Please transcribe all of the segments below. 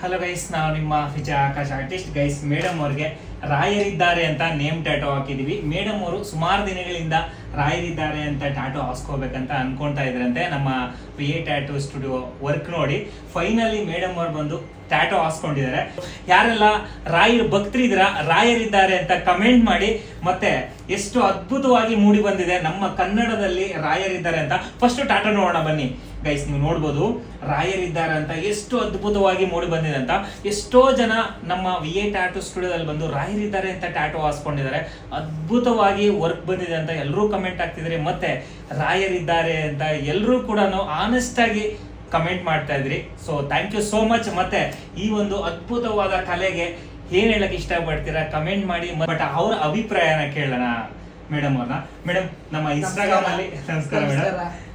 Hello guys, ನಾವು ನಿಮ್ಮ ವಿಜಯ Akash artist. Guys, madam ಅವ್ರಿಗೆ ರಾಯರಿದ್ದಾರೆ ಅಂತ ನೇಮ್ ಟ್ಯಾಟೋ ಹಾಕಿದೀವಿ. ಮೇಡಮ್ ಅವರು ಸುಮಾರು ದಿನಗಳಿಂದ ರಾಯರಿದ್ದಾರೆ ಅಂತ ಟ್ಯಾಟೋ ಹಾಸ್ಕೋಬೇಕಂತ ಅನ್ಕೊಂತಾ ಇದ್ರಂತೆ. ನಮ್ಮ PA ಟ್ಯಾಟೋ ಸ್ಟುಡಿಯೋ ವರ್ಕ್ ನೋಡಿ ಫೈನಲಿ ಮೇಡಮ್ ಅವ್ರು ಬಂದು ಟ್ಯಾಟೋ ಹಾಸ್ಕೊಂಡಿದ್ದಾರೆ. ಯಾರೆಲ್ಲ ರಾಯರ್ ಭಕ್ತರಿದ್ರ ರಾಯರಿದ್ದಾರೆ ಅಂತ ಕಮೆಂಟ್ ಮಾಡಿ. ಮತ್ತೆ ಎಷ್ಟು ಅದ್ಭುತವಾಗಿ ಮೂಡಿ ಬಂದಿದೆ ನಮ್ಮ ಕನ್ನಡದಲ್ಲಿ ರಾಯರಿದ್ದಾರೆ ಅಂತ. ಫಸ್ಟ್ ಟ್ಯಾಟೋ ನೋಡೋಣ ಬನ್ನಿ ಗೈಸ್. ನೀವು ನೋಡ್ಬೋದು ರಾಯರಿದ್ದಾರೆ ಅಂತ ಎಷ್ಟು ಅದ್ಭುತವಾಗಿ ಮೂಡಿ ಬಂದಿದೆ ಅಂತ. ಎಷ್ಟೋ ಜನ ನಮ್ಮ VA ಟ್ಯಾಟೋ ಸ್ಟುಡಿಯೋದಲ್ಲಿ ಬಂದು ರಾಯರಿದ್ದಾರೆ ಅಂತ ಟ್ಯಾಟೋ ಹಾಸ್ಕೊಂಡಿದ್ದಾರೆ. ಅದ್ಭುತವಾಗಿ ವರ್ಕ್ ಬಂದಿದೆ ಅಂತ ಎಲ್ಲರೂ ಕಮೆಂಟ್ ಆಗ್ತಿದ್ರಿ. ಮತ್ತೆ ರಾಯರಿದ್ದಾರೆ ಅಂತ ಎಲ್ಲರೂ ಕೂಡ ಆನೆಸ್ಟ್ ಆಗಿ ಕಮೆಂಟ್ ಮಾಡ್ತಾ ಇದ್ರಿ. So thank you so much. ಮತ್ತೆ ಈ ಒಂದು ಅದ್ಭುತವಾದ ಕಲೆಗೆ ಏನ್ ಹೇಳಕ್ ಇಷ್ಟಪಡ್ತೀರಾ ಕಮೆಂಟ್ ಮಾಡಿ. ಬಟ್ ಅವ್ರ ಅಭಿಪ್ರಾಯನ ಕೇಳೋಣ ಮೇಡಮ್ ಅವ್ರನ್ನ. ಮೇಡಮ್, ನಮ್ಮ ಇನ್ಸ್ಟಾಗ್ರಾಮ್ ಅಲ್ಲಿ ನಮಸ್ಕಾರ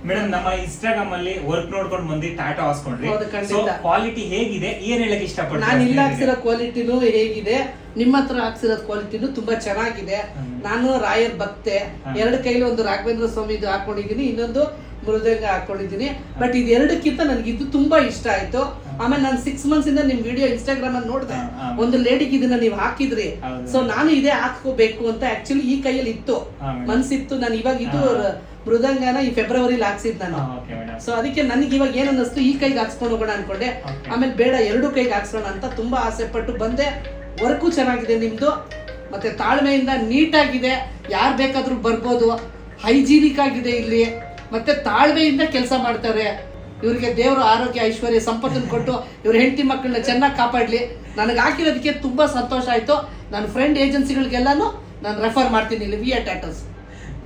ಮೇಡಮ್, ನಮ್ಮ ಇನ್ಸ್ಟಾಗ್ರಾಮ್ ಅಲ್ಲಿ ವರ್ಕ್ ನೋಡ್ಕೊಂಡು ಬಂದು ಟ್ಯಾಟೋ ಹಾಸ್ಕೊಂಡ್ರಿ. ಸೊ ಕ್ವಾಲಿಟಿ ಹೇಗಿದೆ, ಏನ್ ಹೇಳಕ್ ಇಷ್ಟಪಡ್ತೀರಾ? ನಾನು ಇಲ್ಲಿ ಹಾಕ್ಸಿರೋ ಕ್ವಾಲಿಟಿನೂ ಹೇಗಿದೆ, ನಿಮ್ಮ ಹತ್ರ ಹಾಕ್ಸಿರೋ ಕ್ವಾಲಿಟಿನೂ ತುಂಬಾ ಚೆನ್ನಾಗಿದೆ. ನಾನು ರಾಯರ್ ಭಕ್ತೆ. ಎರಡು ಕೈಲಿ ಒಂದು ರಾಘವೇಂದ್ರ ಸ್ವಾಮಿದು ಹಾಕೊಂಡಿದೀನಿ, ಇನ್ನೊಂದು ಮೃದಂಗ ಹಾಕೊಂಡಿದೀನಿ. ಬಟ್ ಇದೆರಡಕ್ಕಿಂತ ನನಗೆ ಇದು ತುಂಬಾ ಇಷ್ಟ ಆಯ್ತು. ಆಮೇಲೆ ನಾನು 6 months ಇಂದ ನಿಮ್ ವಿಡಿಯೋ ಇನ್ಸ್ಟಾಗ್ರಾಮ್ ಅಲ್ಲಿ ನೋಡಿದೆ. ಒಂದು ಲೇಡಿಗೆ ಇದನ್ನ ನೀವು ಹಾಕಿದ್ರಿ. ಸೊ ನಾನು ಇದೇ ಹಾಕೋಬೇಕು ಅಂತ ಆಕ್ಚುಲಿ ಈ ಕೈಯಲ್ಲಿ ಇತ್ತು, ಮನ್ಸಿತ್ತು. ನಾನು ಇವಾಗ ಇದು ಮೃದಂಗನ ಈ ಫೆಬ್ರವರಿಲಿ ಹಾಕ್ಸಿದ್ ನಾನು. ಸೊ ಅದಕ್ಕೆ ನನಗೆ ಇವಾಗ ಏನ್ ಅನ್ನಿಸ್ತು, ಈ ಕೈಗೆ ಹಾಕ್ಸ್ಕೊಂಡು ಹೋಗೋಣ ಅನ್ಕೊಂಡೆ. ಆಮೇಲೆ ಬೇಡ, ಎರಡು ಕೈಗೆ ಹಾಕ್ಸೋಣ ಅಂತ ತುಂಬಾ ಆಸೆ ಪಟ್ಟು ಬಂದೆ. ವರ್ಕು ಚೆನ್ನಾಗಿದೆ ನಿಮ್ದು, ಮತ್ತೆ ತಾಳ್ಮೆಯಿಂದ ನೀಟಾಗಿದೆ. ಯಾರು ಬೇಕಾದ್ರೂ ಬರ್ಬೋದು. ಹೈಜೀನಿಕ್ ಆಗಿದೆ ಇಲ್ಲಿ, ಮತ್ತೆ ತಾಳ್ಮೆಯಿಂದ ಕೆಲಸ ಮಾಡ್ತಾರೆ. ಇವ್ರಿಗೆ ದೇವರು ಆರೋಗ್ಯ ಐಶ್ವರ್ಯ ಸಂಪತ್ತನ್ನು ಕೊಟ್ಟು ಇವ್ರ ಹೆಂಡತಿ ಮಕ್ಕಳನ್ನ ಚೆನ್ನಾಗಿ ಕಾಪಾಡ್ಲಿ. ನನಗೆ ಹಾಕಿರೋದಕ್ಕೆ ತುಂಬಾ ಸಂತೋಷ ಆಯ್ತು. ನನ್ನ ಫ್ರೆಂಡ್ ಏಜೆನ್ಸಿಗಳಿಗೆಲ್ಲಾನು ನಾನು ರೆಫರ್ ಮಾಡ್ತೀನಿ ಇಲ್ಲಿ VA tattoos.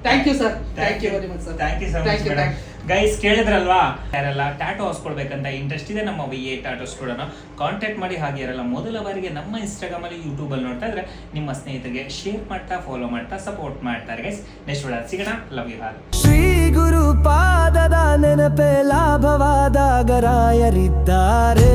Thank you sir, thank you very much sir. Thank you so much. Guys, ಕೇಳಿದ್ರಲ್ವಾ? ಯಾರೆಲ್ಲ ಟ್ಯಾಟೋ ಹಾಸ್ಕೊಳ್ಬೇಕಂತ ಇಂಟ್ರೆಸ್ಟ್ ಇದೆ ನಮ್ಮ VA ಟ್ಯಾಟೋ ಸ್ಟುಡಿಯೋನ ಕಾಂಟ್ಯಾಕ್ಟ್ ಮಾಡಿ. ಹಾಗೆ ಯಾರೆಲ್ಲ ಮೊದಲ ಬಾರಿಗೆ ನಮ್ಮ ಇನ್ಸ್ಟಾಗ್ರಾಮ್ ಅಲ್ಲಿ ಯೂಟ್ಯೂಬ್ ಅಲ್ಲಿ ನೋಡ್ತಾ ಇದ್ರೆ ನಿಮ್ಮ ಸ್ನೇಹಿತರಿಗೆ ಶೇರ್ ಮಾಡ್ತಾ ಫಾಲೋ ಮಾಡ್ತಾ ಸಪೋರ್ಟ್ ಮಾಡ್ತಾರೆ. ಗೈಸ್, ನೆಕ್ಸ್ಟ್ ವಿಡಿಯೋ ಸಿಗೋಣ. Love you all. ಶ್ರೀ ಗುರು ಪಾದದ ನೆನಪೆ ಲಾಭವಾದಾಗ ರಾಯರಿದ್ದಾರೆ.